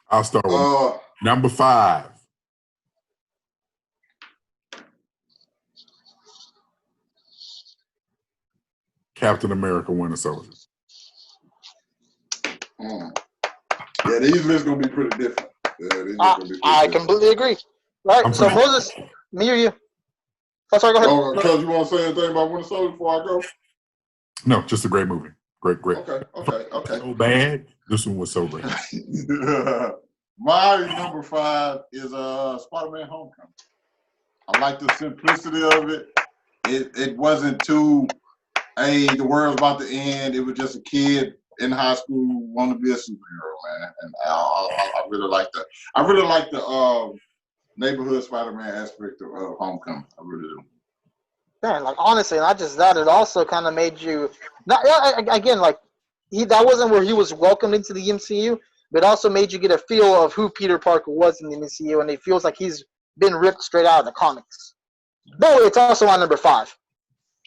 I'll start with Uh, number 5. Captain America: Winter Soldier. Yeah, these lists gonna be pretty different. Yeah, these I, gonna be I different. completely agree. Right. I'm So pretty- Moses, me or you? Oh, sorry. Go ahead. Oh, because you want to say anything about Winter Soldier before I go? No, just a great movie. Great. Okay. So bad. This one was so great. My number 5 is Spider-Man: Homecoming. I like the simplicity of it. It wasn't too, hey, the world's about to end. It was just a kid in high school who wanted to be a superhero, man. And I really like that. I really like the neighborhood Spider-Man aspect of Homecoming. I really do. Man, like honestly, not just that, it also kind of made you again like that wasn't where he was welcomed into the MCU, but it also made you get a feel of who Peter Parker was in the MCU, and it feels like he's been ripped straight out of the comics. Though it's also my number 5,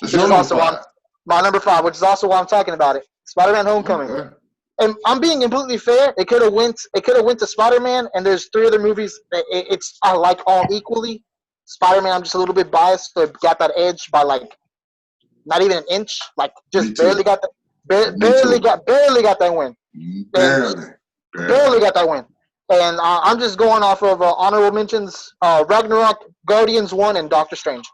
It's which your is also number why 5. my number 5, which is also why I'm talking about it. Spider-Man: Homecoming. Okay. And I'm being completely fair. It could have went to Spider-Man, and there's 3 other movies. It's I like all equally. Spider-Man, I'm just a little bit biased, so it got that edge by like not even an inch, like just barely got that, barely got that win, barely got that win. And I'm just going off of honorable mentions: Ragnarok, Guardians 1, and Doctor Strange.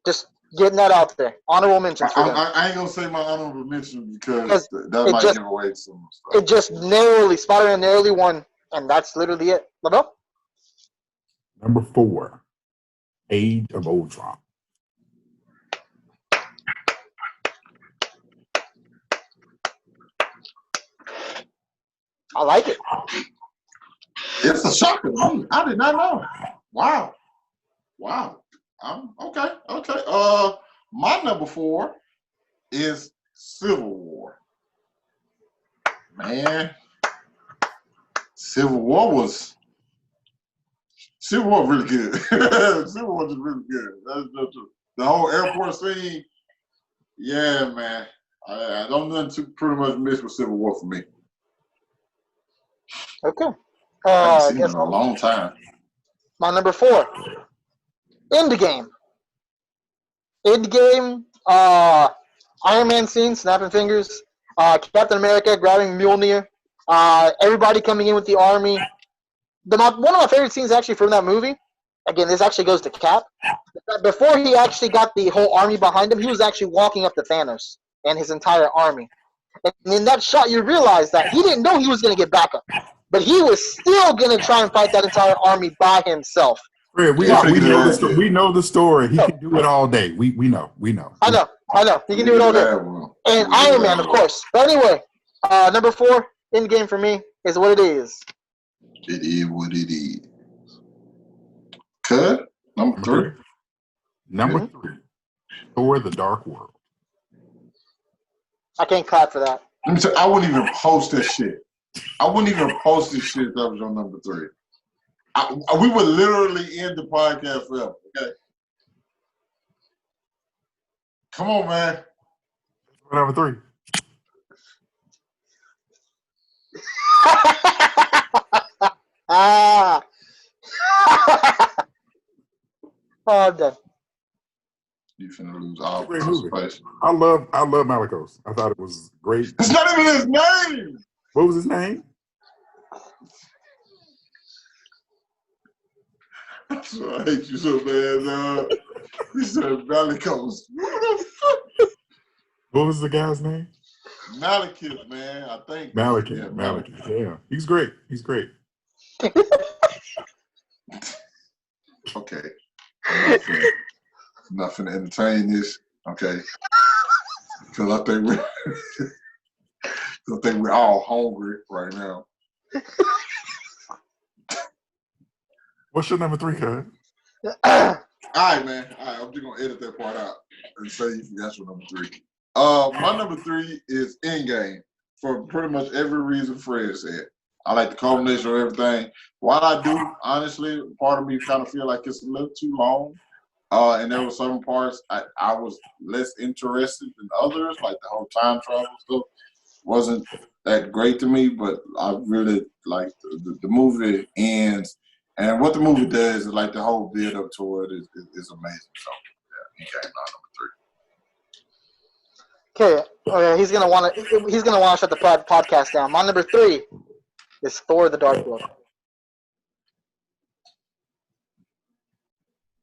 Just getting that out there. Honorable mentions for them. I ain't gonna say my honorable mention because that might give away some stuff. It just Spider-Man narrowly won, and that's literally it. LaBelle? Number 4, Age of Ultron. I like it. It's a shocker to me. I did not know. Wow. Okay. My number 4 is Civil War. Man, Civil War really good. Civil War was really good. That's the whole airport scene. Yeah, man. I don't nothing to pretty much miss with Civil War for me. Okay. I haven't seen it in a long time. My number 4, Endgame. Iron Man scene, snapping fingers. Captain America grabbing Mjolnir. Everybody coming in with the army. One of my favorite scenes actually from that movie, again, this actually goes to Cap. Before he actually got the whole army behind him, he was actually walking up to Thanos and his entire army. And in that shot, you realize that he didn't know he was going to get backup, but he was still going to try and fight that entire army by himself. Fred, we know the story. He can do it all day. We know. I know. He can do it all day. And Iron Man, of course. But anyway, number 4, Endgame for me is what it is. It is what it is. Cut. Number 3. Number 3, Thor: The Dark World. I can't clap for that. I wouldn't even post this shit. I wouldn't even post this shit if that was on number 3. We would literally end the podcast forever, okay? Come on, man. Number 3. Oh, I'm done. You finna lose all Great movie. participation. I love Malicos. I thought it was great. It's not even his name. What was his name? I hate you so bad, He said Malicos. What was the guy's name? Malekith, man. I think. Malekith. Yeah. He's great. Okay. Nothing to entertain this. Okay. Because I think we're all hungry right now. What's your number 3, cuz? All right, man. All right, I'm just gonna edit that part out and say that's your number 3. My number 3 is Endgame for pretty much every reason Fred said. I like the combination of everything. While I do, honestly, part of me kind of feel like it's a little too long. And there were some parts I was less interested than others, like the whole time travel stuff wasn't that great to me, but I really like the movie ends, and what the movie does is like the whole build up to it is amazing. So yeah, he came out Okay, he's gonna want to shut the podcast down. My number 3 is Thor: The Dark World.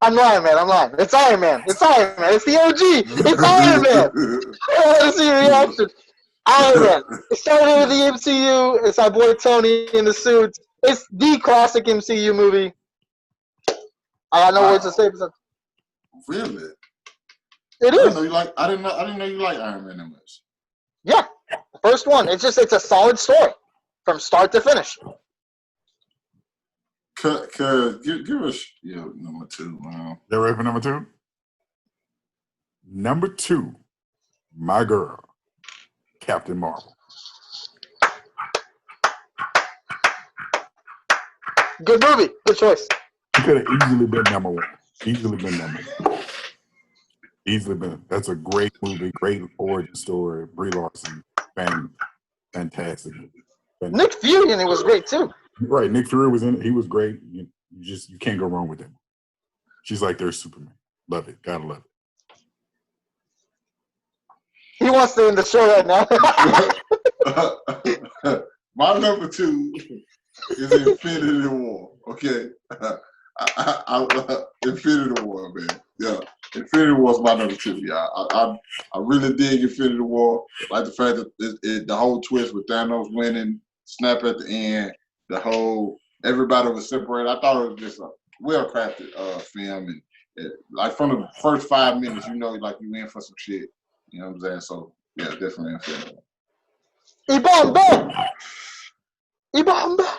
I'm lying, man. It's Iron Man. It's the OG. It's Iron Man. I want to see your reaction. Iron Man. It started with the MCU. It's our boy Tony in the suit. It's the classic MCU movie. I got no words to say. Really? It is. I didn't know you like Iron Man that much. Yeah, the first one. It's a solid story from start to finish. Give us number 2. Wow. You ready for number 2? Number 2, my girl, Captain Marvel. Good movie. Good choice. He could have easily been number 1. Easily been. That's a great movie, great origin story. Brie Larson, fantastic. Nick Fury in it was great too. Right, Nick Fury was in it. He was great. You can't go wrong with him. She's like their Superman. Love it. Gotta love it. He wants to end the show right now. My number 2 is Infinity War. Okay, Infinity War, man. Yeah, Infinity War is my number 2. Yeah, I really dig Infinity War. Like the fact that the whole twist with Thanos winning, snap at the end, the whole everybody was separated. I thought it was just a well-crafted film, and like from the first 5 minutes, like you in for some shit. You know what I'm saying? So yeah, definitely Infinity War. Ibamba.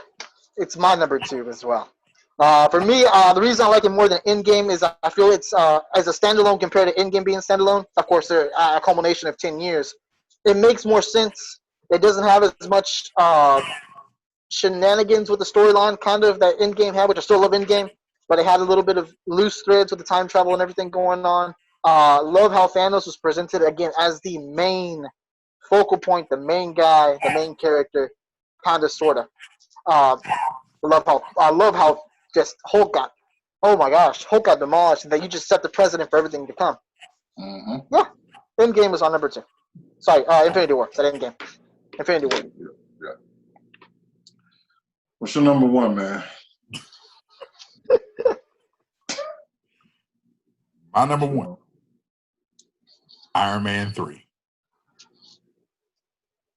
It's my number 2 as well. For me, the reason I like it more than Endgame is I feel it's as a standalone compared to Endgame being standalone. Of course, they're a culmination of 10 years. It makes more sense. It doesn't have as much shenanigans with the storyline, kind of that Endgame had, which I still love Endgame, but it had a little bit of loose threads with the time travel and everything going on. Love how Thanos was presented again as the main focal point, the main guy, the main character, kind of, sort of. I love how just Hulk got demolished, and that you just set the precedent for everything to come. Mm-hmm. Yeah, Endgame was on number 2. Sorry, Infinity War. Said Endgame. Infinity War. Yeah. What's your number 1, man? My number 1, Iron Man 3.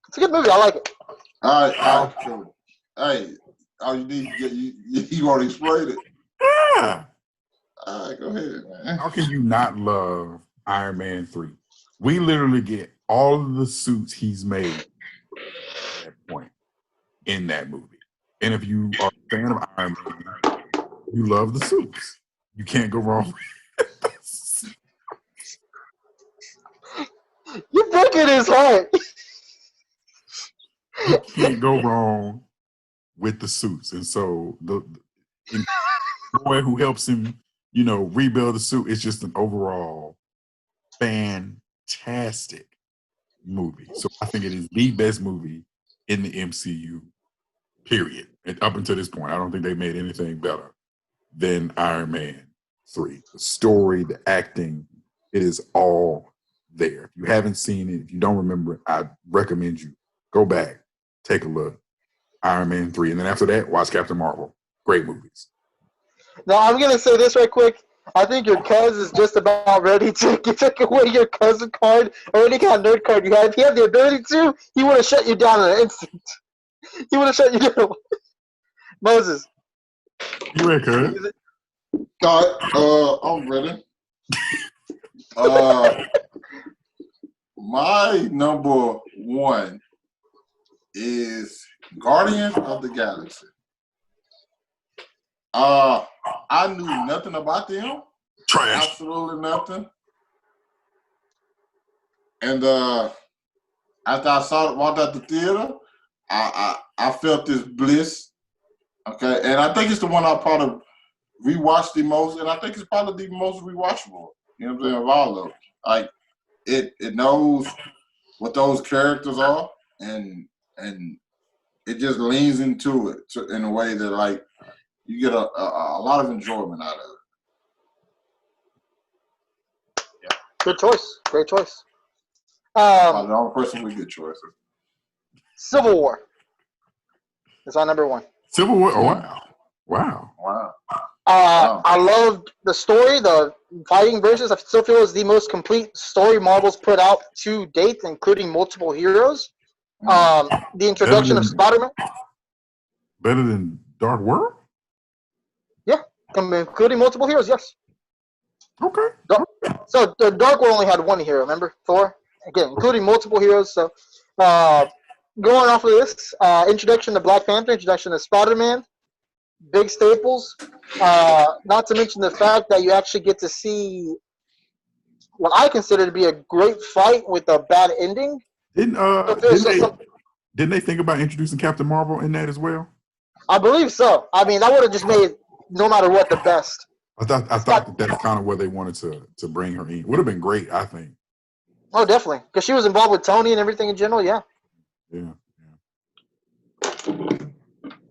It's a good movie. I like it. All right, cool. Hey, all you need you already explained it. Yeah. All right, go ahead, man. How can you not love Iron Man 3? We literally get all of the suits he's made at that point in that movie. And if you are a fan of Iron Man, you love the suits. You can't go wrong with this. You're breaking his heart. You can't go wrong with the suits. And so the boy who helps him, rebuild the suit, it's just an overall fantastic movie. So I think it is the best movie in the MCU, period. And up until this point, I don't think they made anything better than Iron Man 3. The story, the acting, it is all there. If you haven't seen it, if you don't remember it, I recommend you go back, take a look. Iron Man 3. And then after that, watch Captain Marvel. Great movies. Now, I'm going to say this right quick. I think your cuz is just about ready to take away your cousin card or any kind of nerd card you have. If he had the ability to, he would have shut you down in an instant. He would have shut you down. Moses. You ready, cuz? I'm ready. My number 1 is Guardians of the Galaxy. I knew nothing about them. Trash. Absolutely nothing. And after I walked out the theater, I felt this bliss. Okay, and I think it's the one I probably rewatched the most, and I think it's probably the most rewatchable. You know what I'm saying? Of all of them, like it knows what those characters are, and and it just leans into it in a way that like you get a lot of enjoyment out of it. Good choice. Great choice. I'm the only person with good choices. Civil War is our number one. Civil War. Oh, wow. Wow. I loved the story, the fighting versus. I still feel is the most complete story Marvel's put out to date, including multiple heroes. The introduction of Spider-Man. Better than Dark World? Yeah, including multiple heroes, yes. Okay. So the Dark World only had one hero, remember? Thor? Again, including multiple heroes. So going off of this, introduction to Black Panther, introduction to Spider-Man, big staples. Not to mention the fact that you actually get to see what I consider to be a great fight with a bad ending. Didn't they think about introducing Captain Marvel in that as well? I believe so. I mean, that would have just made, no matter what, the best. I thought that's kind of where they wanted to bring her in. Would have been great, I think. Oh, definitely, because she was involved with Tony and everything in general. Yeah.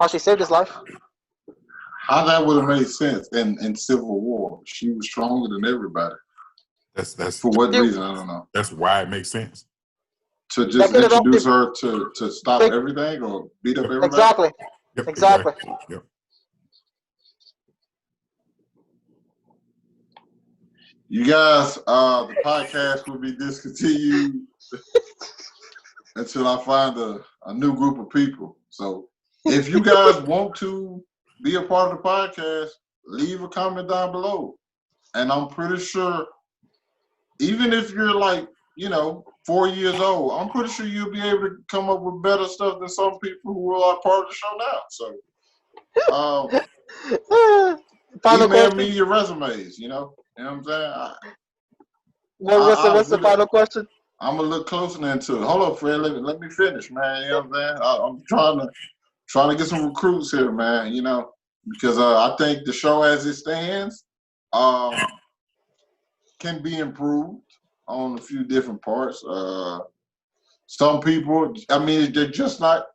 How she saved his life. How that would have made sense in Civil War. She was stronger than everybody. That's for what reason, I don't know. That's why it makes sense. To just introduce her to stop everything or beat up everybody? Exactly. Yep, exactly. Yep. You guys, the podcast will be discontinued until I find a new group of people. So if you guys want to be a part of the podcast, leave a comment down below. And I'm pretty sure, even if you're like, 4 years old, I'm pretty sure you'll be able to come up with better stuff than some people who are part of the show now. So email me your resumes, you know what I'm saying? What's the final question? I'm gonna look closer into it. Hold up, Fred. Let me finish, man. You know what I'm saying? I'm trying to get some recruits here, man. Because I think the show as it stands can be improved on a few different parts. Some people, they're just not,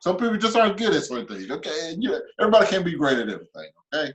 some people just aren't good at certain things. Okay, everybody can't be great at everything. Okay,